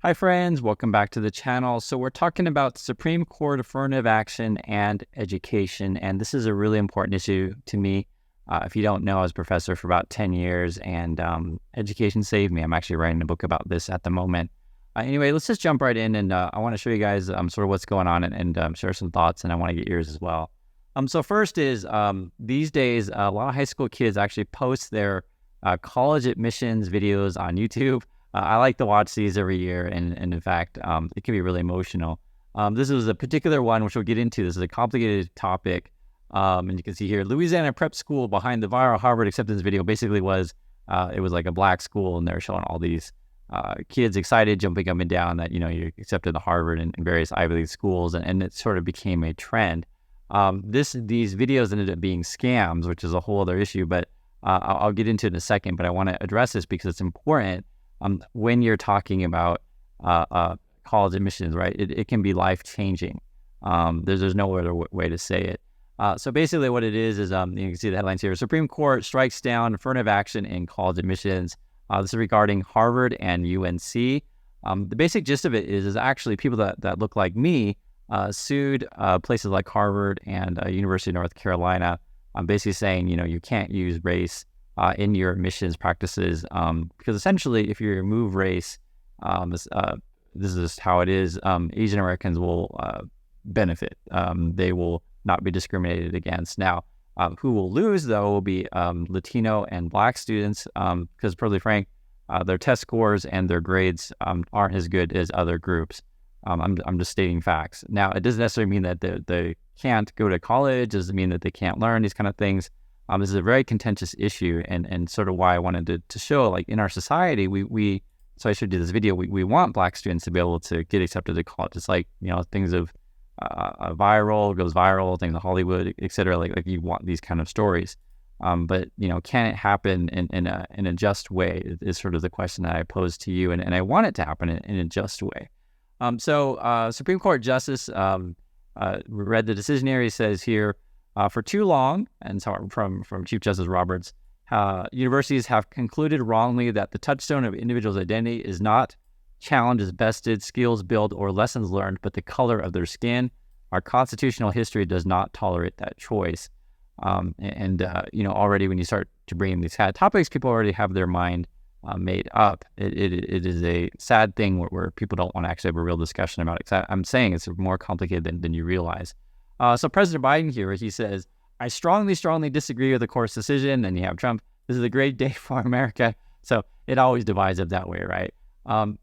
Hi friends, welcome back to the channel. So we're talking about Supreme Court affirmative action and education, and this is a really important issue to me. If you don't know, I was a professor for about 10 years, and education saved me. I'm actually writing a book about this at the moment. Anyway, let's just jump right in, and I want to show you guys sort of what's going on and share some thoughts, and I want to get yours as well. So first is these days, a lot of high school kids actually post their college admissions videos on YouTube. I like to watch these every year, and in fact, it can be really emotional. This is a particular one, which we'll get into. This is a complicated topic, and you can see here, Louisiana prep school behind the viral Harvard acceptance video basically was, it was like a black school, and they're showing all these kids excited, jumping up and down that, you're accepted to Harvard and various Ivy League schools, and it sort of became a trend. These videos ended up being scams, which is a whole other issue, but I'll get into it in a second, but I want to address this because it's important. When you're talking about college admissions, right, it can be life-changing. There's no other way to say it. So basically what it is you can see the headlines here. Supreme Court strikes down affirmative action in college admissions. This is regarding Harvard and UNC. The basic gist of it is actually people that look like me sued places like Harvard and University of North Carolina. Basically saying, you can't use race in your admissions practices, because essentially, if you remove race, this is how it is. Asian Americans will benefit. They will not be discriminated against. Now, who will lose though will be Latino and Black students, because, pretty frank, their test scores and their grades aren't as good as other groups. I'm just stating facts. Now, it doesn't necessarily mean that they can't go to college. It doesn't mean that they can't learn these kind of things. This is a very contentious issue, and sort of why I wanted to show, like, in our society, so I should do this video. We want Black students to be able to get accepted to college. It's like, things of goes viral, things of Hollywood, etc. Like you want these kind of stories, but can it happen in a just way? Is sort of the question that I pose to you, and I want it to happen in a just way. So Supreme Court Justice read the decision here. He says here, for too long, and so from Chief Justice Roberts, universities have concluded wrongly that the touchstone of individuals' identity is not challenges vested, skills built, or lessons learned, but the color of their skin. Our constitutional history does not tolerate that choice. Already when you start to bring in these kind of topics, people already have their mind made up. It is a sad thing where people don't want to actually have a real discussion about it. I'm saying it's more complicated than you realize. So President Biden here, he says, I strongly disagree with the court's decision. And you have Trump. This is a great day for America. So it always divides up that way, right?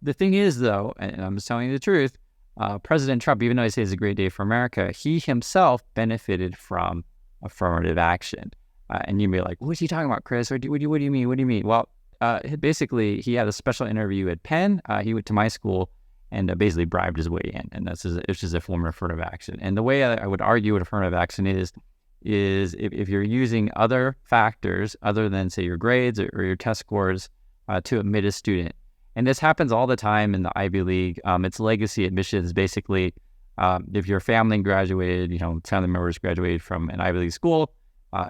The thing is, though, and I'm just telling you the truth, President Trump, even though he says it's a great day for America, he himself benefited from affirmative action. And you may be like, what are you talking about, Chris? What do you mean? What do you mean? Well, basically, he had a special interview at Penn. He went to my school and basically bribed his way in. And it's just a form of affirmative action. And the way I would argue what affirmative action is if you're using other factors other than, say, your grades or your test scores to admit a student. And this happens all the time in the Ivy League. It's legacy admissions. Basically, if your family graduated, family members graduated from an Ivy League school,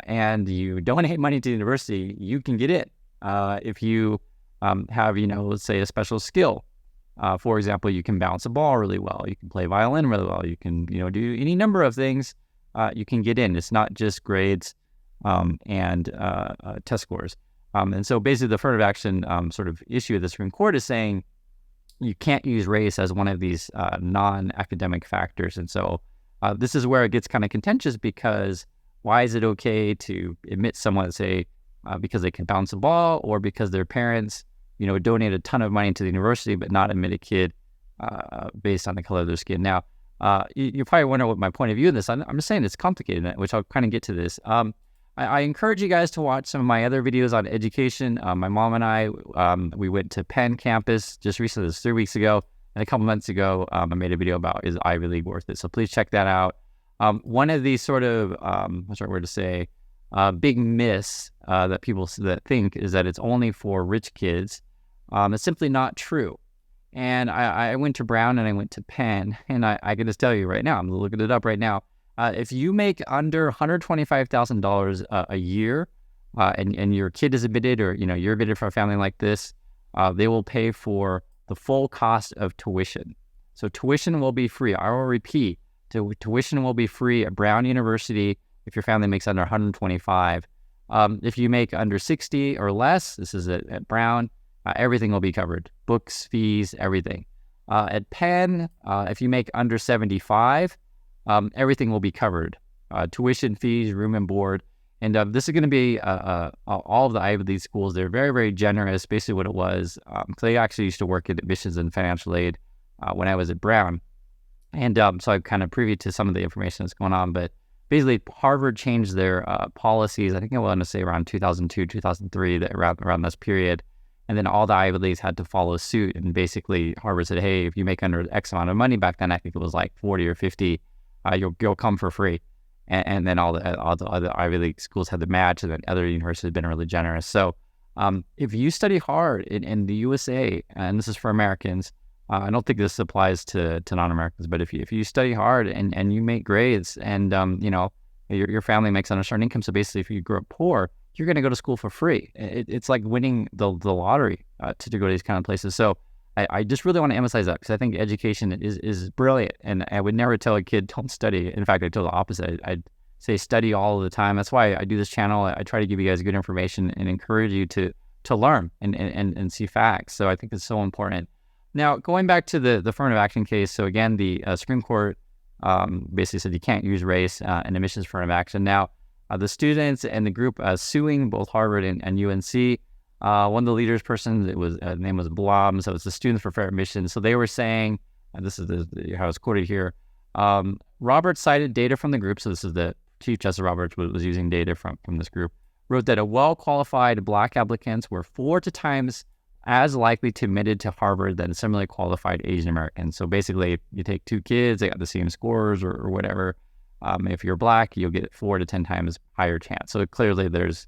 and you donate money to the university, you can get in. If you have, let's say, a special skill. For example, you can bounce a ball really well. You can play violin really well. You can, do any number of things. You can get in. It's not just grades and test scores. And so basically the affirmative action sort of issue of the Supreme Court is saying you can't use race as one of these non-academic factors. And so this is where it gets kind of contentious, because why is it okay to admit someone, say, because they can bounce a ball, or because their parents, donate a ton of money to the university, but not admit a kid based on the color of their skin? Now, you probably wonder what my point of view in this. I'm just saying it's complicated, which I'll kind of get to this. I encourage you guys to watch some of my other videos on education. My mom and I, we went to Penn campus just recently, this 3 weeks ago, and a couple months ago, I made a video about, is Ivy League worth it? So please check that out. One of these sort of, what's the right word to say, big myths that people that think is that it's only for rich kids. It's simply not true. And I went to Brown and I went to Penn, and I can just tell you right now, I'm looking it up right now. If you make under $125,000 a year, and your kid is admitted, or you're admitted for a family like this, they will pay for the full cost of tuition. So tuition will be free. I will repeat, tuition will be free at Brown University if your family makes under 125. If you make under 60 or less, this is at Brown, everything will be covered. Books, fees, everything. At Penn, if you make under 75, everything will be covered. Tuition, fees, room and board. And this is going to be all of the Ivy League schools. They're very, very generous. Basically what it was, so they actually used to work at admissions and financial aid when I was at Brown. And so I'm kind of privy to some of the information that's going on. But basically, Harvard changed their policies. I think I want to say around 2002, 2003, around this period. And then all the Ivy Leagues had to follow suit. And basically, Harvard said, hey, if you make under X amount of money back then, I think it was like 40 or 50, you'll come for free. And then all the other Ivy League schools had the match, and then other universities have been really generous. So if you study hard in the USA, and this is for Americans, I don't think this applies to non-Americans, but if you study hard and you make grades and your family makes on a certain income, so basically if you grow up poor, you're going to go to school for free. It's like winning the lottery to go to these kind of places. So I just really want to emphasize that because I think education is brilliant, and I would never tell a kid don't study. In fact, I tell the opposite. I'd say study all of the time. That's why I do this channel. I try to give you guys good information and encourage you to learn and see facts. So I think it's so important. Now, going back to the affirmative action case, so again, the Supreme Court basically said you can't use race in admissions affirmative action. Now, the students and the group suing both Harvard and UNC, one of the leaders person, name was Blom, so it's the Students for Fair Admission. So they were saying, and this is how it's quoted here, Roberts cited data from the group, so this is the Chief Justice Roberts was using data from this group, wrote that a well-qualified Black applicants were 4 times as likely to admitted to Harvard than similarly qualified Asian Americans. So basically, you take 2 kids, they got the same scores or whatever. If you're Black, you'll get 4 to 10 times higher chance. So clearly, there's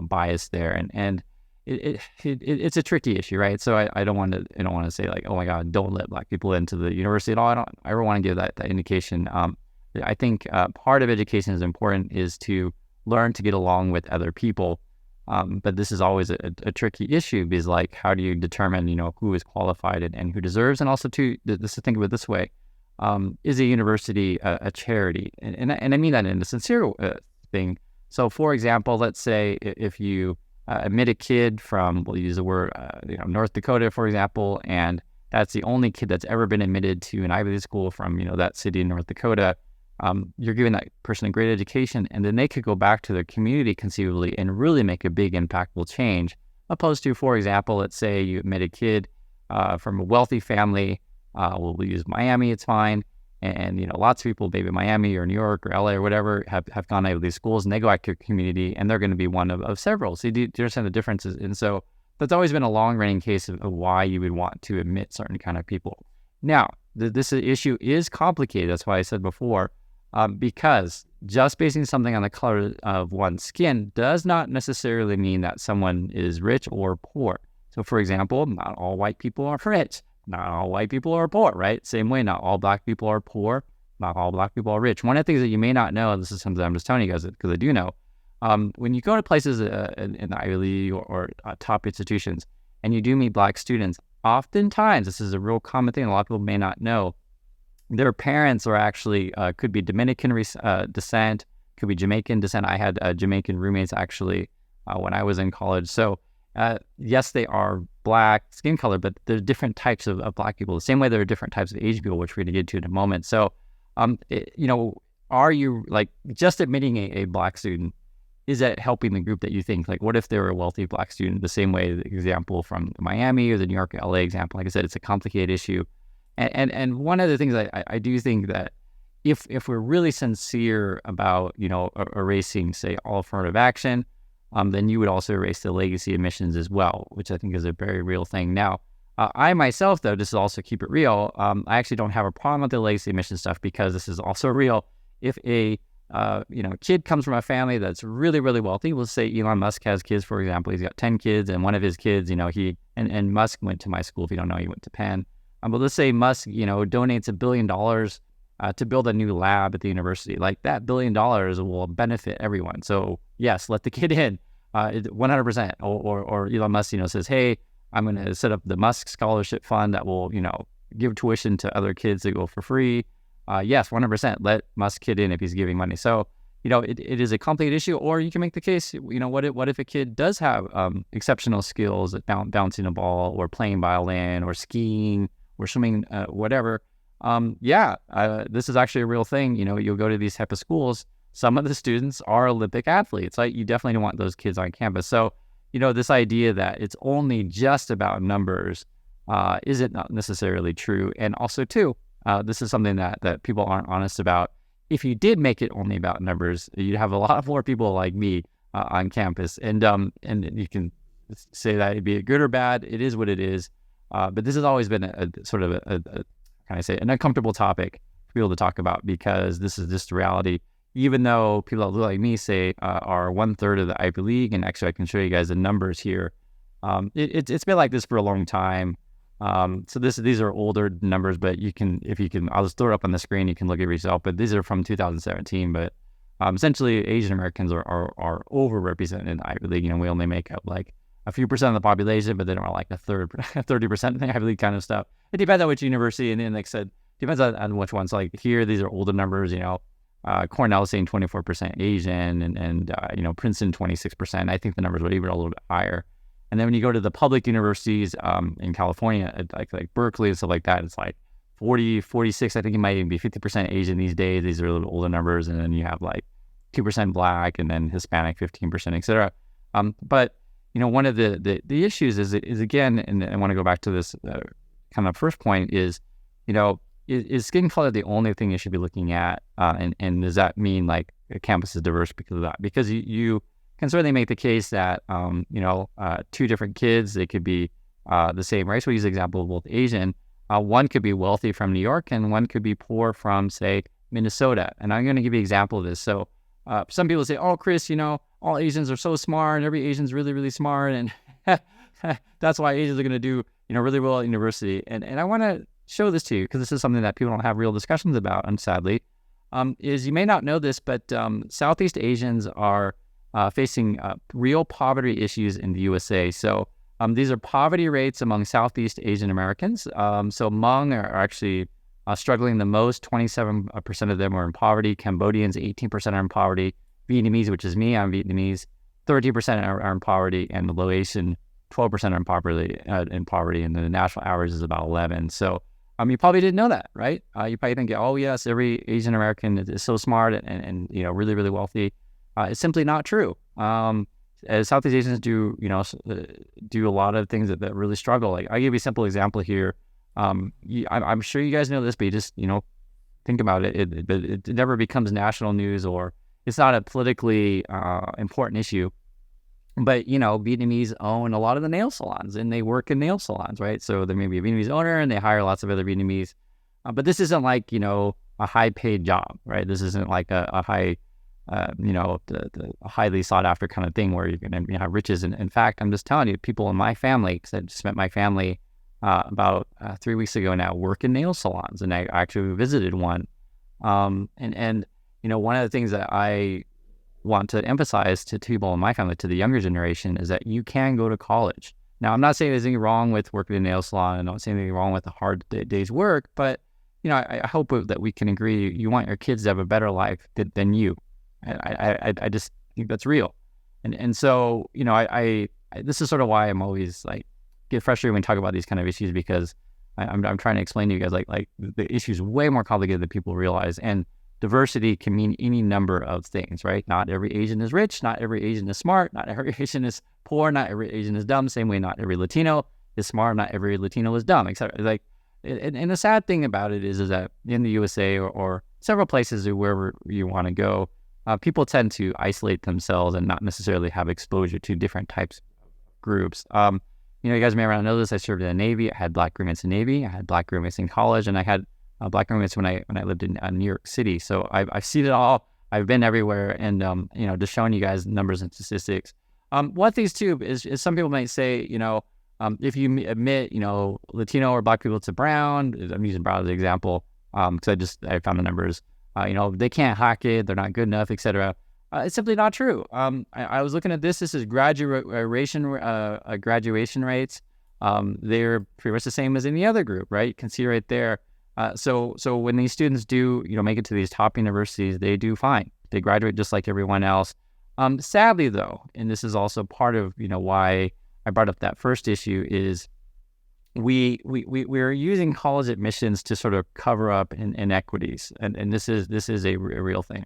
bias there, and it's a tricky issue, right? So I don't want to say like, oh my God, don't let Black people into the university at all. I don't ever want to give that indication. I think part of education is important is to learn to get along with other people. But this is always a tricky issue because, like, how do you determine, who is qualified and who deserves? And also, to think of it this way, is a university a charity? And I mean that in a sincere thing. So, for example, let's say if you admit a kid from, we'll use the word, North Dakota, for example, and that's the only kid that's ever been admitted to an Ivy League school from, that city in North Dakota. You're giving that person a great education, and then they could go back to their community conceivably and really make a big impactful change, opposed to, for example, let's say you admit a kid from a wealthy family, we'll use Miami, it's fine, and lots of people, maybe Miami or New York or LA or whatever, have gone out of these schools, and they go back to your community, and they're going to be one of several. So do you understand the differences? And so that's always been a long-running case of why you would want to admit certain kind of people. Now, this issue is complicated. That's why I said before, because just basing something on the color of one's skin does not necessarily mean that someone is rich or poor. So, for example, not all white people are rich. Not all white people are poor, right? Same way, not all Black people are poor. Not all Black people are rich. One of the things that you may not know, and this is something I'm just telling you guys because I do know, when you go to places in the Ivy League or top institutions and you do meet Black students, oftentimes, this is a real common thing a lot of people may not know, their parents are actually, could be Dominican descent, could be Jamaican descent. I had Jamaican roommates actually when I was in college. So yes, they are Black skin color, but there's different types of Black people. The same way there are different types of Asian people, which we're going to get to in a moment. So, are you like just admitting a Black student? Is that helping the group that you think? Like, what if they were a wealthy Black student? The same way, the example from Miami or the New York, LA example. Like I said, it's a complicated issue. And one of the things I do think that if we're really sincere about, erasing, say, all affirmative action, then you would also erase the legacy admissions as well, which I think is a very real thing. Now, I myself, though, just to also keep it real, I actually don't have a problem with the legacy admission stuff because this is also real. If a kid comes from a family that's really, really wealthy, we'll say Elon Musk has kids, for example, he's got 10 kids, and one of his kids, and Musk went to my school. If you don't know, he went to Penn. But let's say Musk, donates $1 billion to build a new lab at the university. Like that $1 billion will benefit everyone. So yes, let the kid in, 100%. Or Elon Musk, says, hey, I'm going to set up the Musk Scholarship Fund that will, give tuition to other kids that go for free. Yes, 100%. Let Musk kid in if he's giving money. So, it is a complicated issue. Or you can make the case, what if a kid does have exceptional skills at bouncing a ball or playing violin or skiing or swimming, whatever. This is actually a real thing. You'll go to these type of schools. Some of the students are Olympic athletes. Like, you definitely don't want those kids on campus. So, this idea that it's only just about numbers isn't not necessarily true. And also, too, this is something that people aren't honest about. If you did make it only about numbers, you'd have a lot more people like me on campus. And you can say that it'd be good or bad. It is what it is. But this has always been a sort of an uncomfortable topic for people to talk about, because this is just the reality. Even though people that look like me say are 1/3 of the Ivy League, and actually I can show you guys the numbers here. It's been like this for a long time. So these are older numbers, but I'll just throw it up on the screen. You can look at it yourself. But these are from 2017. But essentially, Asian Americans are overrepresented in the Ivy League. We only make up like a few percent of the population, but they don't like a third, 30% of the Ivy League kind of stuff. It depends on which university, and then like I said, depends on which one. So like here, these are older numbers. Cornell saying 24% Asian, and Princeton 26%. I think the numbers were even a little bit higher. And then when you go to the public universities in California, like Berkeley and stuff like that, it's like 40, 46. I think it might even be 50% Asian these days. These are a little older numbers. And then you have like 2% Black, and then Hispanic 15%, et cetera. But one of the issues is again, and I want to go back to this kind of first point is, is skin color the only thing you should be looking at? And does that mean like a campus is diverse because of that? Because you can certainly make the case that, two different kids, they could be the same race. We'll use the example of both Asian. One could be wealthy from New York, and one could be poor from, say, Minnesota. And I'm going to give you an example of this. So some people say, oh, Chris, all Asians are so smart, and every Asian's really, really smart. And that's why Asians are going to do, really well at university. And I want to show this to you, because this is something that people don't have real discussions about, sadly, is you may not know this, but Southeast Asians are facing real poverty issues in the USA. So these are poverty rates among Southeast Asian Americans. So Hmong are actually struggling the most. 27% of them are in poverty. Cambodians, 18% are in poverty. Vietnamese, which is me, I'm Vietnamese, 30% are in poverty. And the Laotian, 12% are in poverty. And the national average is about 11. So you probably didn't know that, right? You probably think, oh yes, every Asian American is so smart and really, really wealthy. It's simply not true. As Southeast Asians do a lot of things that really struggle. Like, I'll give you a simple example here. I'm sure you guys know this, but you just, think about it. It never becomes national news, or it's not a politically important issue. But, Vietnamese own a lot of the nail salons, and they work in nail salons, right? So there may be a Vietnamese owner, and they hire lots of other Vietnamese. But this isn't like, a high-paid job, right? This isn't like a high... the highly sought after kind of thing where you're going to have riches. And in fact, I'm just telling you, people in my family, because I just met my family about 3 weeks ago now, work in nail salons, and I actually visited one. One of the things that I want to emphasize to people in my family, to the younger generation, is that you can go to college. Now, I'm not saying there's anything wrong with working in a nail salon. I'm not saying anything wrong with a hard day's work, but I hope that we can agree you want your kids to have a better life than you. I just think that's real. And so, this is sort of why I'm always like get frustrated when we talk about these kind of issues, because I'm trying to explain to you guys like the issue is way more complicated than people realize. And diversity can mean any number of things, right? Not every Asian is rich, not every Asian is smart, not every Asian is poor, not every Asian is dumb. Same way, not every Latino is smart, not every Latino is dumb, etc. Like, and the sad thing about it is that in the USA or several places or wherever you want to go, people tend to isolate themselves and not necessarily have exposure to different types of groups. You guys may not know this. I served in the Navy. I had Black roommates in the Navy. I had Black roommates in college, and I had Black roommates when I lived in New York City. So I've seen it all. I've been everywhere, and just showing you guys numbers and statistics. One thing too is some people might say, if you admit, Latino or Black people to brown, I'm using brown as an example because I found the numbers. They can't hack it, they're not good enough, etc. It's simply not true. I was looking at this. This is graduation rates. they're pretty much the same as any other group, right? You can see right there. So when these students do, make it to these top universities, they do fine. They graduate just like everyone else. Sadly, though, and this is also part of, why I brought up that first issue, is we're using college admissions to sort of cover up inequities, and this is a real thing.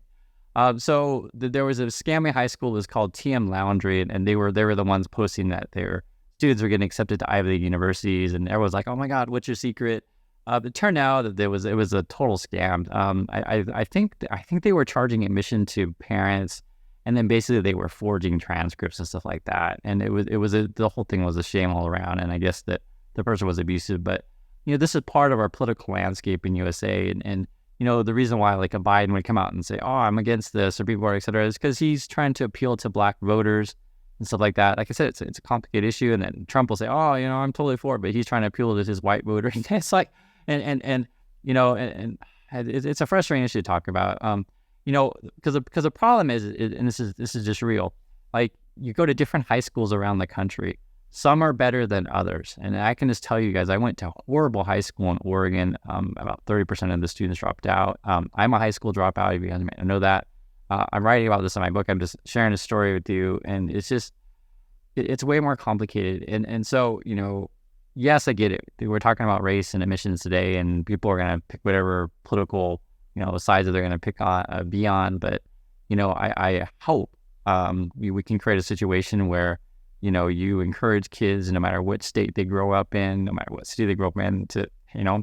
So there was a scammy high school that was called TM Laundry, and they were the ones posting that their students were getting accepted to Ivy League universities, and everyone's like, "Oh my God, what's your secret?" It turned out that it was a total scam. I think they were charging admission to parents, and then basically they were forging transcripts and stuff like that. And the whole thing was a shame all around. And I guess that the person was abusive. But this is part of our political landscape in USA, and the reason why like a Biden would come out and say, "Oh, I'm against this," or people are, et cetera, is because he's trying to appeal to Black voters and stuff like that. Like I said, it's a complicated issue, and then Trump will say, "Oh, I'm totally for it," but he's trying to appeal to his white voter. It's like, and it's a frustrating issue to talk about. Because the problem is, and this is just real. Like, you go to different high schools around the country. Some are better than others, and I can just tell you guys, I went to a horrible high school in Oregon. About 30% of the students dropped out. I'm a high school dropout. If you guys may not know that. I'm writing about this in my book. I'm just sharing a story with you, and it's just it's way more complicated. And so yes, I get it. We're talking about race and admissions today, and people are going to pick whatever political sides that they're going to pick on, be on. But I hope we can create a situation where you encourage kids, no matter what state they grow up in, no matter what city they grow up in, to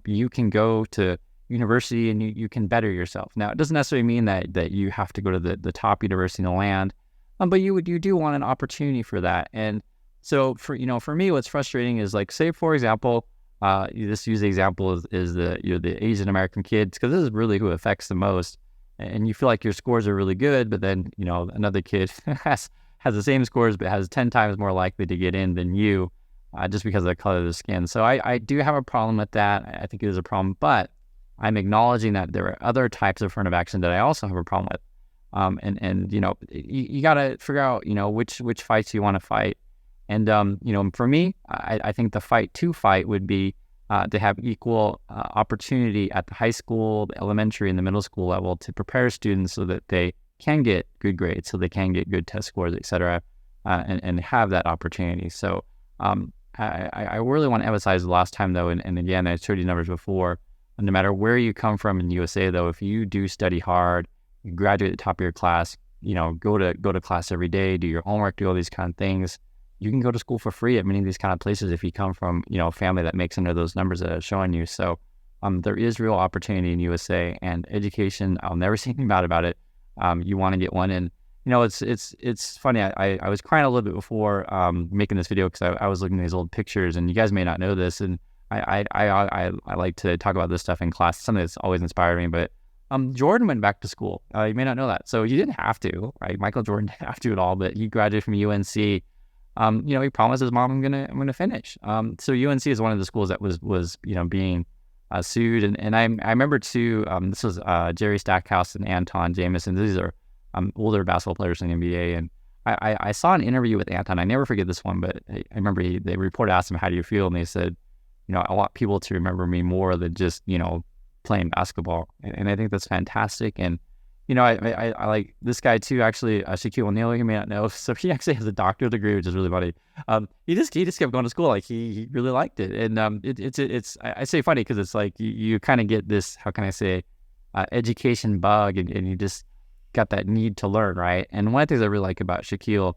you can go to university and you can better yourself. Now, it doesn't necessarily mean that you have to go to the top university in the land, but you do want an opportunity for that. And so for me, what's frustrating is, like, say for example, just use the example is the Asian American kids, because this is really who affects the most. And you feel like your scores are really good, but then another kid has the same scores but has 10 times more likely to get in than you, just because of the color of the skin. So I do have a problem with that. I think it is a problem, but I'm acknowledging that there are other types of affirmative action that I also have a problem with. And you got to figure out which fights you want to fight. And for me, I think the fight to fight would be to have equal opportunity at the high school, the elementary, and the middle school level to prepare students so that they can get good grades, so they can get good test scores, et cetera, and have that opportunity. So I really want to emphasize the last time, though, and again, I showed you numbers before, no matter where you come from in the USA, though, if you do study hard, you graduate at the top of your class, go to class every day, do your homework, do all these kind of things, you can go to school for free at many of these kind of places if you come from, a family that makes under those numbers that I'm showing you. So there is real opportunity in USA, and education, I'll never say anything bad about it. You want to get one. And, it's funny. I was crying a little bit before making this video, because I was looking at these old pictures, and you guys may not know this. And I like to talk about this stuff in class. It's something that's always inspired me. But Jordan went back to school. You may not know that. So he didn't have to, right? Michael Jordan didn't have to at all, but he graduated from UNC. He promised his mom, I'm gonna finish. So UNC is one of the schools that was being sued, and I remember too. This was Jerry Stackhouse and Anton Jameson. These are older basketball players in the NBA, and I saw an interview with Anton. I never forget this one, but I remember the reporter asked him, "How do you feel?" And they said, "I want people to remember me more than just playing basketball," and I think that's fantastic. And I like this guy too, actually, Shaquille O'Neal, you may not know. So he actually has a doctorate degree, which is really funny. He just kept going to school. Like he really liked it. And I say funny because it's like you kind of get this, how can I say, education bug, and you just got that need to learn, right? And one of the things I really like about Shaquille,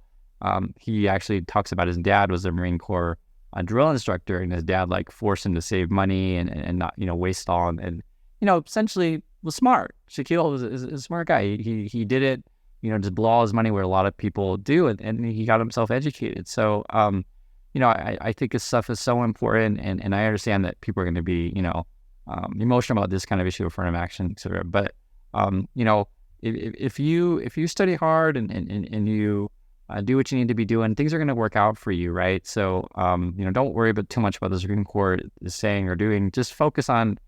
he actually talks about his dad was a Marine Corps drill instructor, and his dad like forced him to save money and not waste all, and essentially was smart. Shaquille is a smart guy. He did it, just blow all his money where a lot of people do, and he got himself educated. So, I think this stuff is so important, and I understand that people are going to be, emotional about this kind of issue of affirmative action, et cetera. But, if you study hard and you do what you need to be doing, things are going to work out for you, right? So, don't worry about too much about the Supreme Court is saying or doing. Just focus on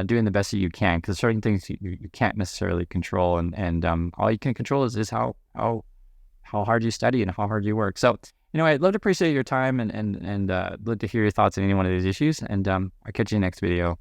doing the best that you can, because certain things you can't necessarily control, and all you can control is how hard you study and how hard you work. So Anyway, I'd love to appreciate your time and love to hear your thoughts on any one of these issues. And I'll catch you next video.